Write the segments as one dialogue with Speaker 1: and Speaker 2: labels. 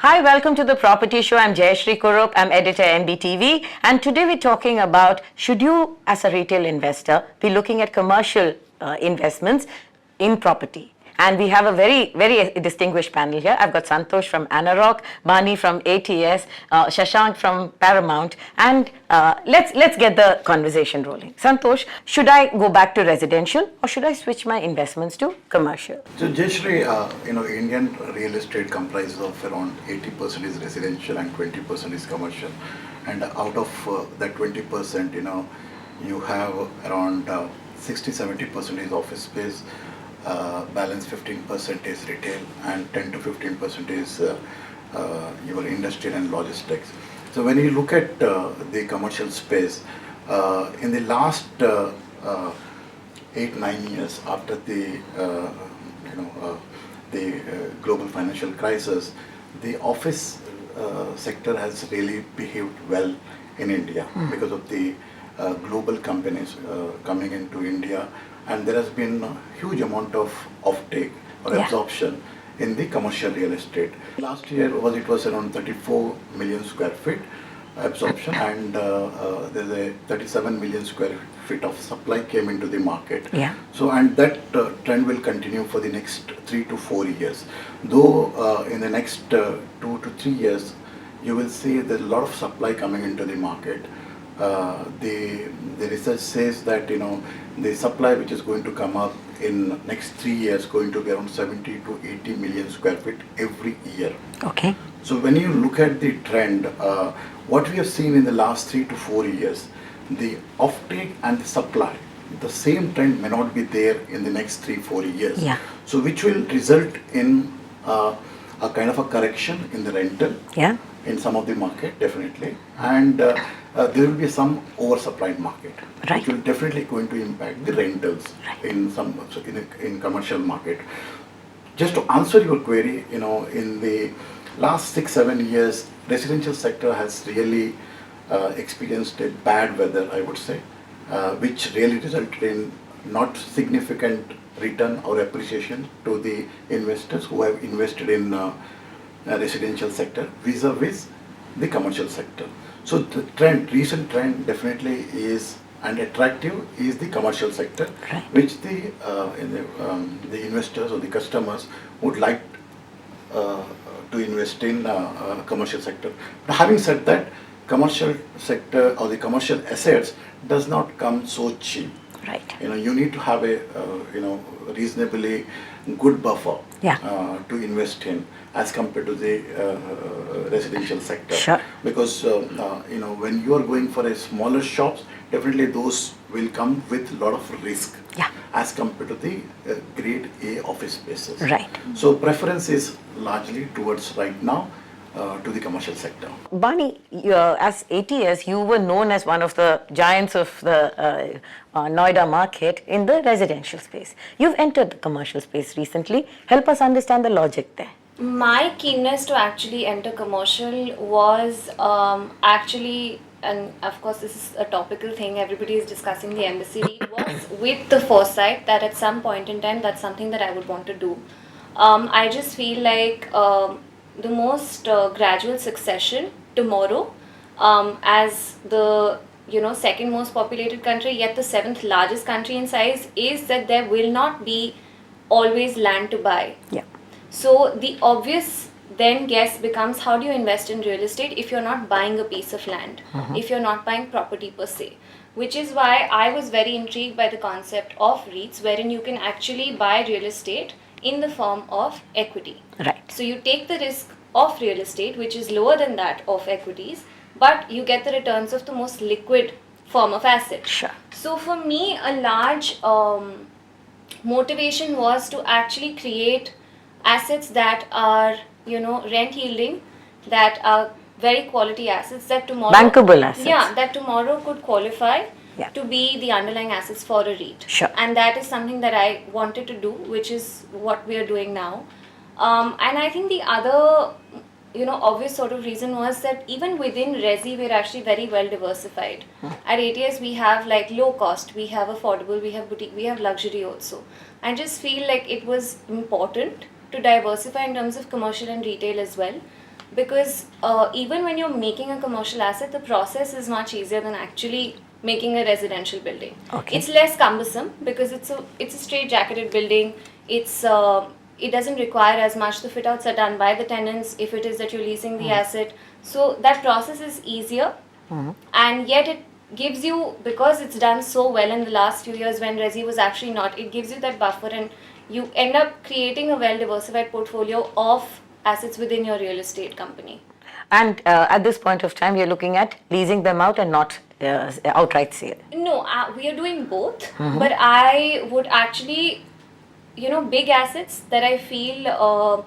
Speaker 1: Hi, welcome to the Property Show. I'm Jayashree Kurup. I'm editor MBTV. And today we're talking about, should you as a retail investor be looking at commercial investments in property? And we have a very distinguished panel here. I've got Santosh from Anarock, Bani from ATS, Shashank from Paramount, and let's get the conversation rolling. Santosh, should I go back to residential or should I switch my investments to commercial?
Speaker 2: So Jayashree, Indian real estate comprises of around 80% is residential and 20% is commercial. And out of that 20%, you have around 60-70% is office space. Balance 15% is retail and 10 to 15% is your industrial and logistics. So when you look at the commercial space, in the last 8-9 years after the global financial crisis, the office sector has really behaved well in India because of the global companies coming into India. And there has been a huge amount of offtake or absorption in the commercial real estate. Last year it was around 34 million square feet absorption, and there's a 37 million square feet of supply came into the market. So, and that trend will continue for the next 3 to 4 years. Though in the next 2 to 3 years, you will see there's a lot of supply coming into the market. The research says that the supply which is going to come up in next 3 years going to be around 70 to 80 million square feet every year.
Speaker 1: Okay.
Speaker 2: So when you look at the trend, what we have seen in the last 3 to 4 years, the offtake and the supply, the same trend may not be there in the next 3-4 years. So which will result in a kind of a correction in the rental. In some of the market, definitely, and there will be some oversupplied market, which will definitely going to impact the rentals in some in commercial market. Just to answer your query, in the last 6-7 years, residential sector has really experienced a bad weather, I would say, which really resulted in not significant return or appreciation to the investors who have invested in residential sector vis-a-vis the commercial sector. So the recent trend definitely is, and attractive is the commercial sector, which the investors or the customers would like to invest in commercial sector. But having said that, commercial sector or the commercial assets does not come so cheap. You need to have a reasonably good buffer to invest in as compared to the residential sector. Because when you are going for a smaller shops, definitely those will come with a lot of risk as compared to the grade A office spaces. So preference is largely towards right now to the commercial sector.
Speaker 1: Bani, as ATS, you were known as one of the giants of the Noida market in the residential space. You've entered the commercial space recently. Help us understand the logic there.
Speaker 3: My keenness to actually enter commercial was actually, and of course this is a topical thing, everybody is discussing the MBTV, was with the foresight that at some point in time that's something that I would want to do. I just feel like the most gradual succession tomorrow as the second most populated country, yet the 7th largest country in size, is that there will not be always land to buy. So the obvious then guess becomes, how do you invest in real estate if you're not buying a piece of land, if you're not buying property per se? Which is why I was very intrigued by the concept of REITs, wherein you can actually buy real estate in the form of equity. So you take the risk of real estate, which is lower than that of equities, but you get the returns of the most liquid form of asset. So for me, a large motivation was to actually create assets that are rent yielding, that are very quality assets, that tomorrow
Speaker 1: bankable assets,
Speaker 3: that tomorrow could qualify to be the underlying assets for a REIT. And that is something that I wanted to do, which is what we are doing now. And I think the other obvious sort of reason was that even within Resi, we're actually very well diversified. At ATS, we have like low cost, we have affordable, we have boutique, we have luxury also. I just feel like it was important to diversify in terms of commercial and retail as well. because even when you're making a commercial asset, the process is much easier than actually making a residential building.
Speaker 1: Okay.
Speaker 3: It's less cumbersome because it's a straight jacketed building. It doesn't require as much. The fit outs are done by the tenants if it is that you're leasing the asset. So that process is easier, and yet it gives you, because it's done so well in the last few years when Resi was actually not, it gives you that buffer, and you end up creating a well diversified portfolio of assets within your real estate company.
Speaker 1: And at this point of time, you're looking at leasing them out and not outright sale.
Speaker 3: No, we are doing both, but I would actually, big assets that I feel, are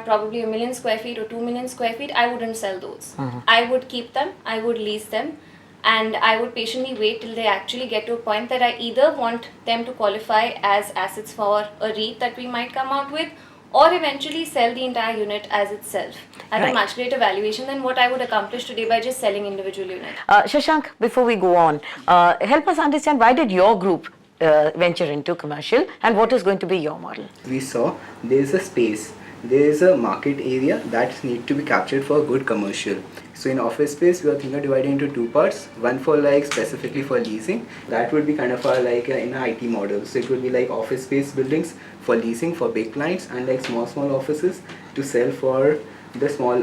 Speaker 3: probably 1 million square feet or 2 million square feet, I wouldn't sell those. I would keep them, I would lease them, and I would patiently wait till they actually get to a point that I either want them to qualify as assets for a REIT that we might come out with, or eventually sell the entire unit as itself at
Speaker 1: Right.
Speaker 3: a much greater valuation than what I would accomplish today by just selling individual units.
Speaker 1: Shashank, before we go on, help us understand, why did your group venture into commercial, and what is going to be your model?
Speaker 4: We saw there is a space, there is a market area that need to be captured for good commercial. So in office space, we are thinking of dividing into two parts. One for like specifically for leasing. That would be kind of in an IT model. So it would be like office space buildings for leasing for big clients, and like small offices to sell for the small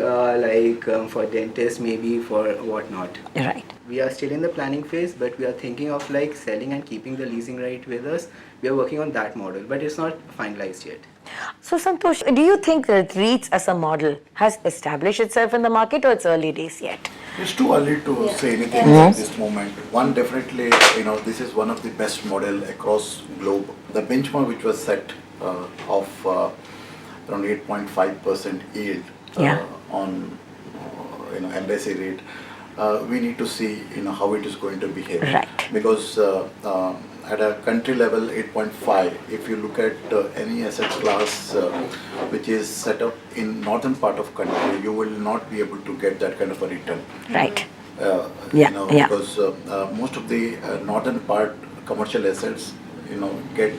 Speaker 4: for dentists, maybe for whatnot.
Speaker 1: Right.
Speaker 4: We are still in the planning phase, but we are thinking of like selling and keeping the leasing right with us. We are working on that model, but it's not finalized yet.
Speaker 1: So Santosh, do you think that REITs as a model has established itself in the market, or it's early days yet?
Speaker 2: It's too early to say anything at this moment. One, definitely, this is one of the best model across globe. The benchmark which was set of around 8.5% yield on embassy rate, we need to see how it is going to behave.
Speaker 1: Right.
Speaker 2: Because at a country level, 8.5. If you look at any asset class which is set up in northern part of country, you will not be able to get that kind of a return.
Speaker 1: Right.
Speaker 2: Because most of the northern part commercial assets, get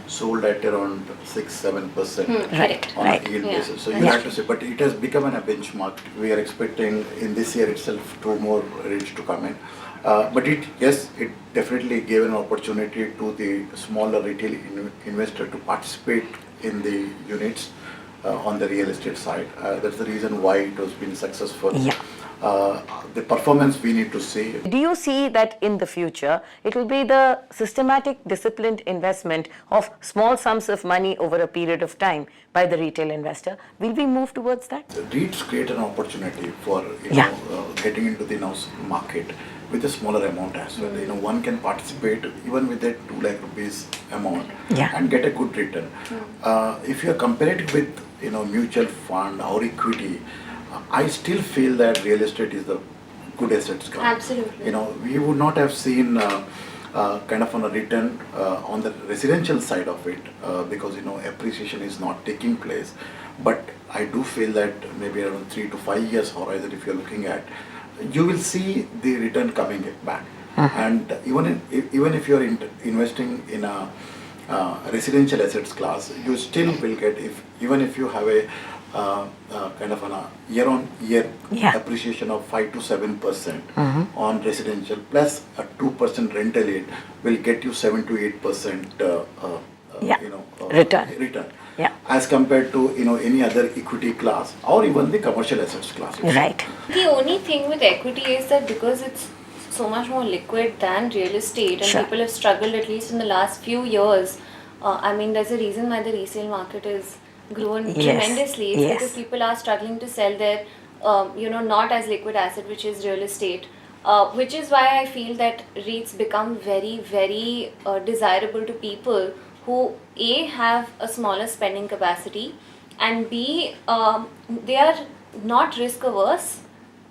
Speaker 2: sold at around 6-7%
Speaker 1: Right.
Speaker 2: on a yield basis. So you have to say, but it has become a benchmark. We are expecting in this year itself 2 more rates to come in. But it definitely gave an opportunity to the smaller retail investor to participate in the units on the real estate side. That's the reason why it has been successful. The performance we need to see.
Speaker 1: Do you see that in the future it will be the systematic, disciplined investment of small sums of money over a period of time by the retail investor? Will we move towards that?
Speaker 2: The REITs create an opportunity for getting into the market with a smaller amount as well. One can participate even with a 2 lakh rupees amount and get a good return. If you are comparing it with mutual fund or equity, I still feel that real estate is the good assets class.
Speaker 3: Absolutely.
Speaker 2: We would not have seen kind of on a return on the residential side of it because appreciation is not taking place. But I do feel that maybe around 3 to 5 years horizon, if you're looking at, you will see the return coming back. And even if you're investing in a residential assets class, you still will get, even if you have a kind of a year-on-year appreciation of 5 to 7% on residential, plus a 2% rental yield will get you 7 to 8% return. As compared to any other equity class or even the commercial assets class.
Speaker 1: Right.
Speaker 3: The only thing with equity is that because it's so much more liquid than real estate, and people have struggled, at least in the last few years. There's a reason why the resale market is grown tremendously. It's because people are struggling to sell their not as liquid asset, which is real estate, which is why I feel that REITs become very, very desirable to people who A, have a smaller spending capacity, and B, they are not risk averse,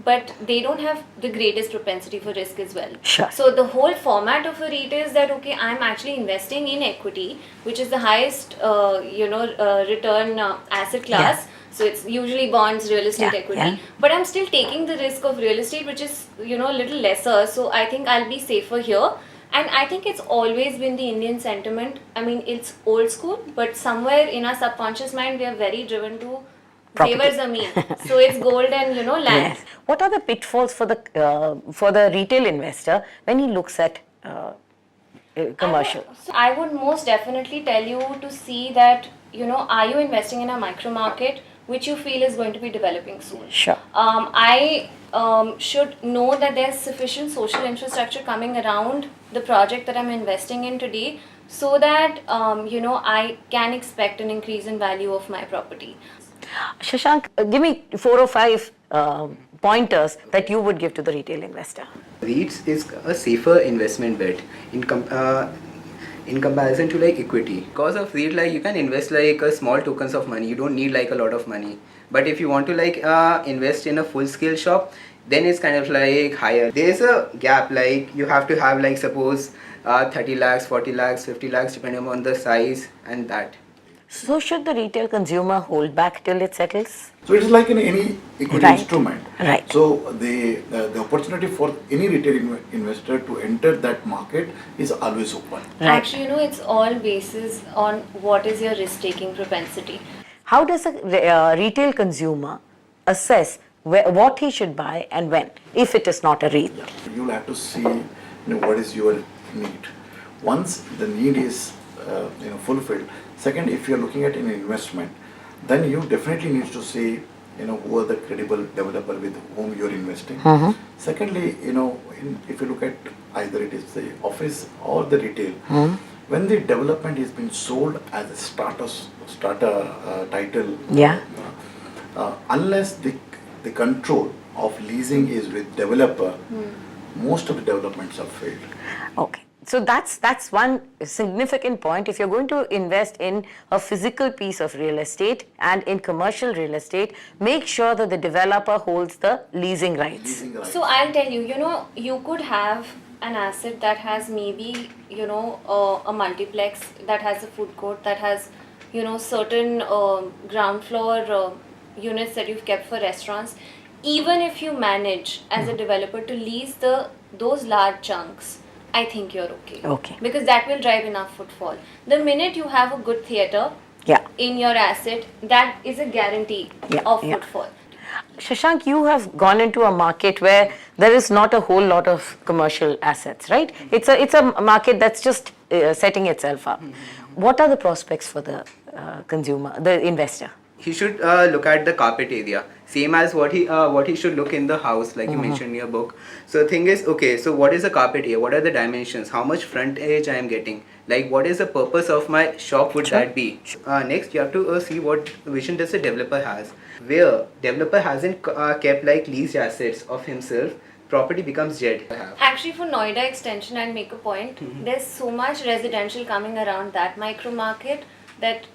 Speaker 3: but they don't have the greatest propensity for risk as well. So the whole format of a REIT is that, okay, I'm actually investing in equity, which is the highest return asset class. So it's usually bonds, real estate, equity, but I'm still taking the risk of real estate, which is a little lesser. So I think I'll be safer here. And I think it's always been the Indian sentiment. It's old school, but somewhere in our subconscious mind, we are very driven to
Speaker 1: property.
Speaker 3: Zevar zameen. So it's gold and land.
Speaker 1: Yes. What are the pitfalls for the retail investor when he looks at commercial?
Speaker 3: I would most definitely tell you to see that, are you investing in a micro market which you feel is going to be developing soon?
Speaker 1: Sure.
Speaker 3: I should know that there's sufficient social infrastructure coming around the project that I'm investing in today, so that, I can expect an increase in value of my property.
Speaker 1: Shashank, give me 4 or 5 pointers that you would give to the retail investor.
Speaker 4: REITs is a safer investment bet in comparison to like equity. Because of REIT, like you can invest like a small tokens of money. You don't need like a lot of money. But if you want to like invest in a full scale shop, then it's kind of like higher. There's a gap, like you have to have like suppose 30 lakhs, 40 lakhs, 50 lakhs depending on the size and that.
Speaker 1: So should the retail consumer hold back till it settles?
Speaker 2: So it is like in any equity
Speaker 1: Right.
Speaker 2: instrument.
Speaker 1: Right.
Speaker 2: So the opportunity for any retail investor to enter that market is always open.
Speaker 1: Right.
Speaker 3: Actually, it's all basis on what is your risk-taking propensity.
Speaker 1: How does a retail consumer assess what he should buy and when, if it is not a REIT?
Speaker 2: You'll have to see what is your need. Once the need is fulfilled. Second, if you're looking at an investment, then you definitely need to see who are the credible developer with whom you're investing. Secondly, if you look at either it is the office or the retail, when the development is being sold as a starter title,
Speaker 1: Yeah.
Speaker 2: unless the control of leasing is with developer, most of the developments have failed.
Speaker 1: Okay. So that's one significant point. If you're going to invest in a physical piece of real estate and in commercial real estate, make sure that the developer holds the leasing rights.
Speaker 2: Leasing rights.
Speaker 3: So I'll tell you, you could have an asset that has maybe, a multiplex, that has a food court, that has, certain ground floor units that you've kept for restaurants. Even if you manage as a developer to lease those large chunks, I think you're okay.
Speaker 1: Okay.
Speaker 3: Because that will drive enough footfall. The minute you have a good theatre in your asset, that is a guarantee of footfall.
Speaker 1: Shashank, you have gone into a market where there is not a whole lot of commercial assets, right? It's a market that's just setting itself up. What are the prospects for the consumer, the investor?
Speaker 4: He should look at the carpet area, same as what he should look in the house, like you mentioned in your book. So the thing is, okay, so what is the carpet area? What are the dimensions? How much frontage I am getting? Like, what is the purpose of my shop would that be? Next, you have to see what vision does the developer has. Where developer hasn't kept like leased assets of himself, property becomes dead.
Speaker 3: Actually, for Noida extension, I'll make a point. There's so much residential coming around that micro market that,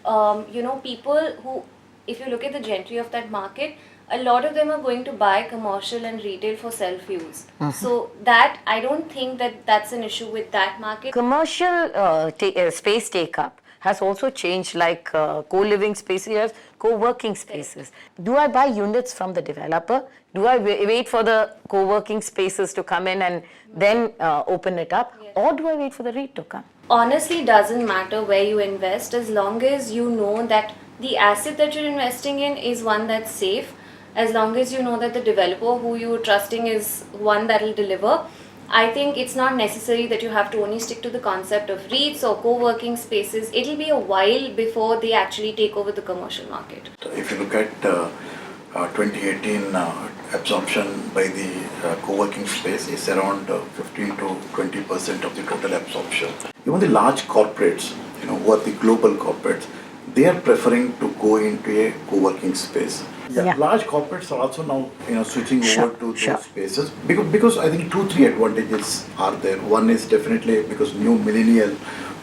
Speaker 3: people who, if you look at the gentry of that market, a lot of them are going to buy commercial and retail for self-use. So that, I don't think that that's an issue with that market.
Speaker 1: Commercial space take-up has also changed, like co-living spaces, co-working spaces. Do I buy units from the developer? Do I wait for the co-working spaces to come in and then open it up?
Speaker 3: Yes.
Speaker 1: Or do I wait for the REIT to come?
Speaker 3: Honestly, doesn't matter where you invest, as long as you know that the asset that you're investing in is one that's safe, as long as you know that the developer who you're trusting is one that will deliver. I think it's not necessary that you have to only stick to the concept of REITs or co-working spaces. It'll be a while before they actually take over the commercial market.
Speaker 2: If you look at 2018 absorption by the co-working space is around 15 to 20% of the total absorption. Even the large corporates, who are the global corporates, they are preferring to go into a co-working space.
Speaker 1: Yeah.
Speaker 2: Large corporates are also now switching
Speaker 1: Sure,
Speaker 2: over to
Speaker 1: sure.
Speaker 2: those spaces because I think 2-3 advantages are there. One is definitely because new millennial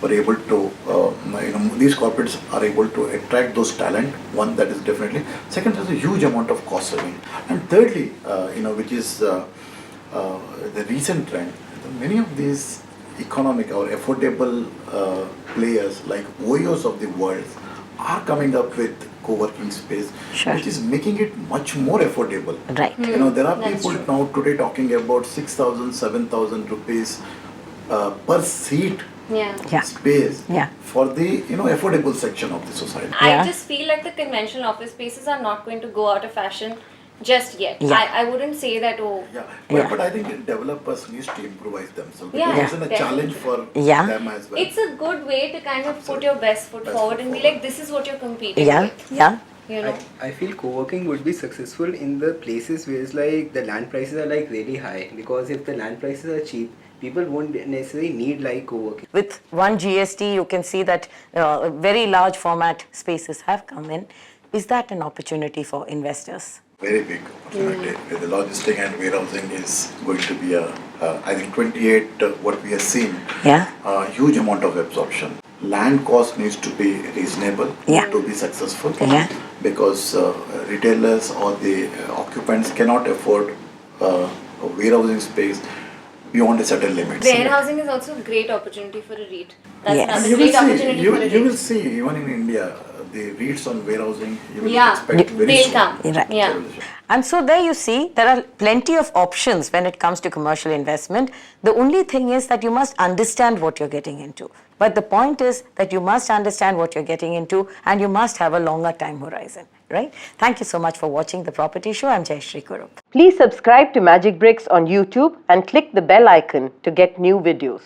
Speaker 2: were able to these corporates are able to attract those talent. One, that is definitely. Second, there's a huge amount of cost saving. And thirdly, which is the recent trend, many of these economic or affordable players like OEOs of the world are coming up with co-working space,
Speaker 1: Sure.
Speaker 2: which is making it much more affordable.
Speaker 1: Right.
Speaker 2: There are
Speaker 3: That's
Speaker 2: people
Speaker 3: true.
Speaker 2: now today talking about 6,000, 7,000 rupees per seat
Speaker 3: Yeah.
Speaker 2: space
Speaker 1: Yeah.
Speaker 2: for the affordable section of the society.
Speaker 1: Yeah.
Speaker 3: I just feel like the conventional office spaces are not going to go out of fashion just yet.
Speaker 1: Yeah.
Speaker 3: I wouldn't say that, oh,
Speaker 2: Yeah,
Speaker 1: Yeah.
Speaker 2: but I think developers need to improvise themselves
Speaker 3: Yeah,
Speaker 2: because it's a challenge
Speaker 3: definitely.
Speaker 2: for
Speaker 1: Yeah.
Speaker 2: them as well.
Speaker 3: it's a good way to kind of put your best foot
Speaker 2: Best
Speaker 3: forward
Speaker 2: foot
Speaker 3: and be
Speaker 2: forward.
Speaker 3: like, this is what you're competing
Speaker 1: Yeah.
Speaker 3: with.
Speaker 1: Yeah.
Speaker 3: You know?
Speaker 4: I feel co-working would be successful in the places where it's like the land prices are like really high, because if the land prices are cheap, people won't necessarily need like co-working.
Speaker 1: With one GST, you can see that very large format spaces have come in. Is that an opportunity for investors?
Speaker 2: Very big opportunity. The logistic and warehousing is going to be I think 28, what we have seen,
Speaker 1: Yeah.
Speaker 2: a huge amount of absorption. Land cost needs to be reasonable
Speaker 1: Yeah.
Speaker 2: to be successful
Speaker 1: Yeah.
Speaker 2: because retailers or the occupants cannot afford a warehousing space beyond a certain limit.
Speaker 3: Warehousing is also a great opportunity for a REIT. That's
Speaker 1: Yes.
Speaker 3: another
Speaker 2: You will
Speaker 3: great
Speaker 2: see,
Speaker 3: opportunity
Speaker 2: you,
Speaker 3: for a
Speaker 2: you will
Speaker 3: REIT.
Speaker 2: see even in India, the REITs on warehousing, you will
Speaker 3: Yeah,
Speaker 2: expect very
Speaker 3: they'll
Speaker 2: soon.
Speaker 3: come.
Speaker 1: Right.
Speaker 3: Yeah.
Speaker 1: And so there you see, there are plenty of options when it comes to commercial investment. The only thing is that you must understand what you're getting into. But the point is that you must understand what you're getting into and you must have a longer time horizon, right? Thank you so much for watching The Property Show. I'm Jayashree Kurup. Please subscribe to Magic Bricks on YouTube and click the bell icon to get new videos.